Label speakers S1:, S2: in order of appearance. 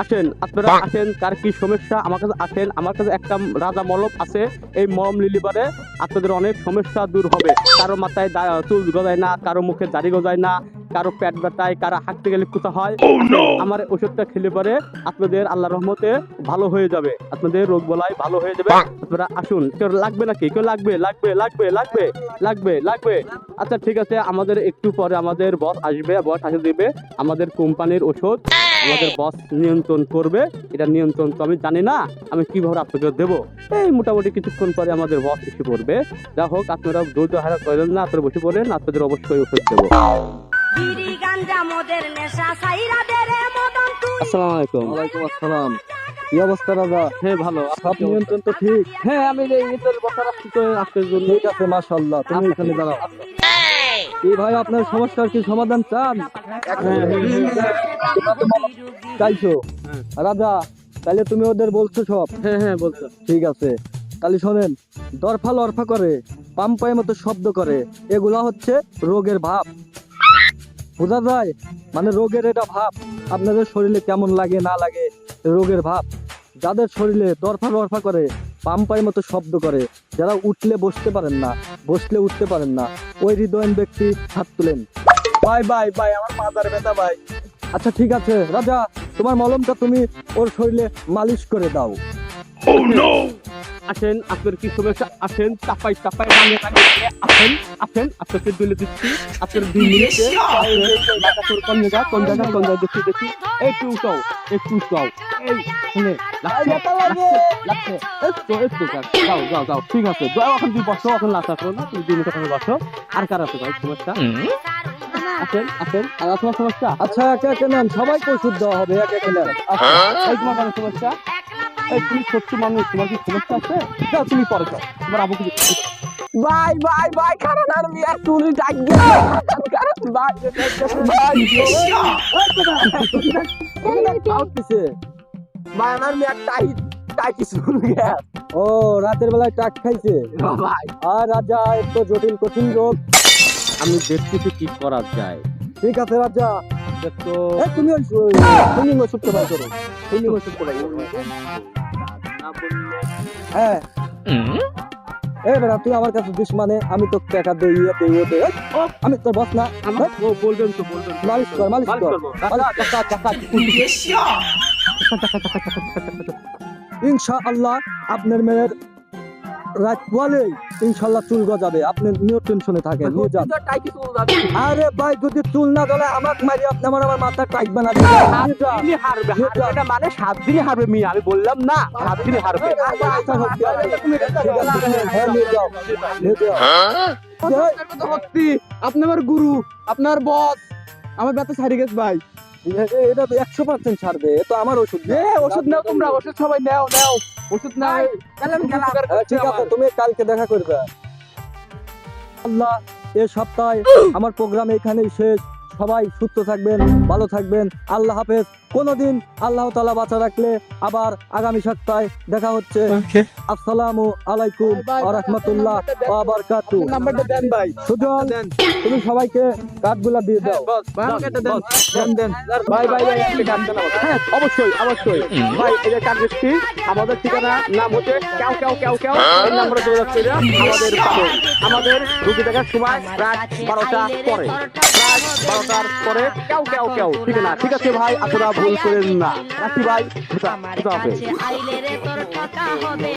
S1: আসেন, আপনারা আসেন, কার কি সমস্যা আমার কাছে আসেন। আমার কাছে একটা রাজা মলম আছে, এই মলম নিলে পরে আপনাদের অনেক সমস্যা দূর হবে। কারো মাথায় চুল গজায় না, কারো মুখে দাড়ি গজায় না, কারো পেট ব্যথায়, কারো হাঁটতে গেলে কোথা হয়। আমার ওষুধটা খেলে পরে আপনাদের আল্লাহ রহমতে ভালো হয়ে যাবে, আপনাদের রোগ বলাই ভালো হয়ে যাবে। আপনারা আসুন। কেউ লাগবে নাকি? কেউ লাগবে? লাগবে লাগবে লাগবে লাগবে লাগবে আচ্ছা ঠিক আছে, আমাদের একটু পরে আমাদের বস আসবে, বস আসে দিবে আমাদের কোম্পানির ওষুধ, আমাদের বস নিয়ন্ত্রণ করবে। এটা নিয়ন্ত্রণ তো আমি জানি না, আমি কিভাবে আপনাদের দেবো। এই মোটামুটি কিছুক্ষণ পরে আমাদের বস এসে পড়বে। যা হোক, আপনারা ধৈর্য হারা করেন না, আপনারা বসে পড়েন, আপনাদের অবশ্যই ওষুধ দেবো। আসসালামু আলাইকুম।
S2: ওয়ালাইকুম আসসালাম। কি অবস্থা রাজা?
S1: হ্যাঁ ভালো।
S2: সব নিয়ন্ত্রণ তো ঠিক?
S1: হ্যাঁ, আমি এই ঈদের বসা রাখছি তো আপনার জন্য।
S2: ঠিক আছে, মাশাআল্লাহ। তুমি এখানে দাঁড়াও। কি ভাই, আপনার সমস্যার কি সমাধান চান? চাইছো রাজা? তাহলে তুমি ওদের বলছো সব?
S1: হ্যাঁ হ্যাঁ বলছো।
S2: ঠিক আছে, তাহলে শোনেন। দরফা লরফা করে, পাম্পায়ের মতো শব্দ করে, এগুলা হচ্ছে রোগের ভাব। বোঝা যায়? মানে রোগের এটা ভাব। আপনাদের শরীরে কেমন লাগে না লাগে, রোগের ভাব। যাদের শরীরে দরফা লরফা করে, পাম্পায়ের মতো শব্দ করে, যারা উঠলে বসতে পারেন না, বসলে উঠতে পারেন না, ওই হৃদয়হীন ব্যক্তি হাত তুলেন।
S3: ভাই ভাই ভাই, আমার মাথার ব্যথা ভাই।
S2: আচ্ছা ঠিক আছে রাজা, তোমার মলমটা তুমি ওর শরীরে মালিশ করে দাও।
S1: আসেন, আপনার কি সমস্যা? আসেন, চাপাই চাপাই রাঙে রাঙে আসেন, আসেন, আপনাকে তুলে দিচ্ছি। আপনার 2 মিনিটে কোন জায়গা কোন জায়গা কোন জায়গা দেখি দেখি। একটু উঠাও, একটু উঠাও। এই শুনে লাগছে একটু যাও যাও যাও। ঠিক আছে, এখন তুই বসো, এখন লাচা করো না, তুমি 2 মিনিট ওখানে বসো। আর কার আছে ভাই সমস্যা? আসেন আসেন, আর তোমার সমস্যা?
S2: আচ্ছা একে একে নেন, সবাইকে ওষুধ দেওয়া হবে, একে একে নেন।
S1: এই তোমার কারো সমস্যা? এই তুমি ছোট্ট মানুষ, তোমার কি সমস্যা আছে? যাও তুমি পরে যাও, তোমার আবুকে
S3: ভাই ভাই ভাই, কারণ আমি আর তুলি ডাকবে ভাই ভাই, আমার মেয়ে টাইট শুন গেছে।
S2: ও, রাতের বেলায় টাক খাইছে
S3: ভাই
S2: আর রাজা, এত জটিল কঠিন রোগ।
S1: আমি দেখতেছি কি করা যায়।
S2: ঠিক আছে রাজা,
S1: তো
S2: তুমি ওষুধ প্রদান করো, তুমি ওষুধ প্রদান করো। হ্যাঁ বেটা, তুই আমার কাছে দিস মানে আমি তো টাকা দিই। আমি তোর বস না?
S1: আমার বলবেন তো বলবেন।
S2: মালিশ কর, মালিশ কর। ইনশাআল্লাহ আপনার মেয়ের রাত বলে ইনশাআল্লাহ চুল গজাবে। আপনি নিয়ে টেনশনে থাকেন, নিয়ে যান। আরে ভাই, যদি চুল না গলে আমাকে মারি, আপনি আমার মাথা টাইট বানাবে।
S1: হারবে এটা মানে 7 দিনই হারবে মিয়া, আমি বললাম না 7 দিনই হারবে।
S3: আপনি আমার গুরু, আপনার বস, আমার ব্যথা ছাড়ি গেছে ভাই।
S2: এটা তো 100% ছাড়বে, এ তো আমার ওষুধ।
S3: ওষুধ নাও তোমরা, ওষুধ সবাই নাও নাও, ওষুধ নাও।
S2: ঠিক আছে, তুমি কালকে দেখা করবে। আল্লাহ, এই সপ্তাহে আমার প্রোগ্রাম এখানেই শেষ। সবাই সুস্থ থাকবেন, ভালো থাকবেন। আল্লাহ হাফেজ। কোনদিন আল্লাহ তাআলা বাঁচা রাখলে আবার আগামী সপ্তাহে দেখা হচ্ছে। আসসালামু আলাইকুম ওয়া রাহমাতুল্লাহ ওয়া বারাকাতুহু।
S3: নাম্বারটা দেন ভাই।
S2: সুজন, তুমি সবাইকে কার্ডগুলো দিয়ে দাও।
S3: দেন ভাই ভাই ভাই, একটা গান দেন।
S1: হ্যাঁ অবশ্যই অবশ্যই ভাই, এই যে কার্ড দিচ্ছি, আমাদের ঠিকানা নাম হচ্ছে কেউ কেউ কেউ কেউ। এই নাম্বারে যোগাযোগ করে আমাদের পাবেন। আমাদের রুগী দেখার সময় রাত 12টা পরে, রাত 12টার পরে কেউ কেউ কেউ ঠিকানা। ঠিক আছে ভাই, আপনারা ভুল করেন না। রাখি ভাই,
S4: আমার কাছে আইলে রে তোর কথা হবে।